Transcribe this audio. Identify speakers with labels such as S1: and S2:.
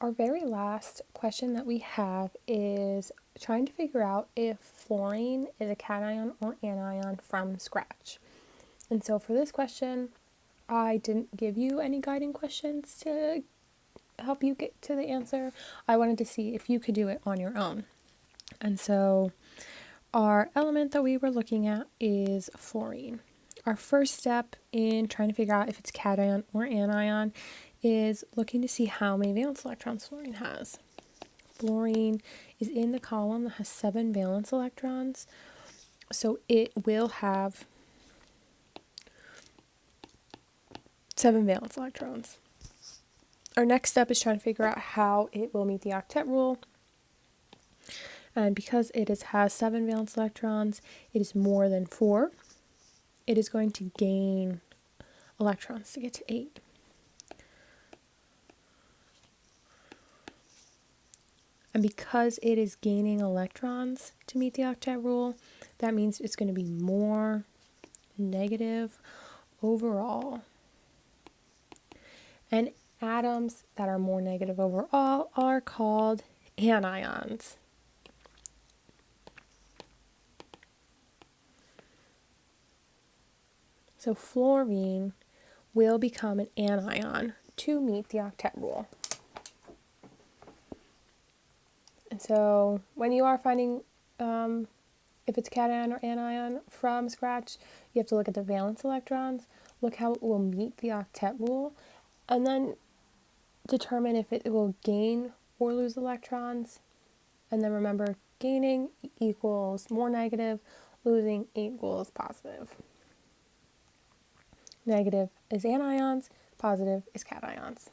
S1: Our very last question that we have is trying to figure out if fluorine is a cation or anion from scratch. And so for this question, I didn't give you any guiding questions to help you get to the answer. I wanted to see if you could do it on your own. And so our element that we were looking at is fluorine. Our first step in trying to figure out if it's cation or anion is looking to see how many valence electrons fluorine has. Fluorine is in the column that has 7 valence electrons, so it will have 7 valence electrons. Our next step is trying to figure out how it will meet the octet rule. And because it has 7 valence electrons, it is more than 4. It is going to gain electrons to get to 8. And because it is gaining electrons to meet the octet rule, that means it's going to be more negative overall. And atoms that are more negative overall are called anions. So fluorine will become an anion to meet the octet rule. And so when you are finding if it's cation or anion from scratch, you have to look at the valence electrons, look how it will meet the octet rule, and then determine if it will gain or lose electrons. And then remember, gaining equals more negative, losing equals positive. Negative is anions, positive is cations.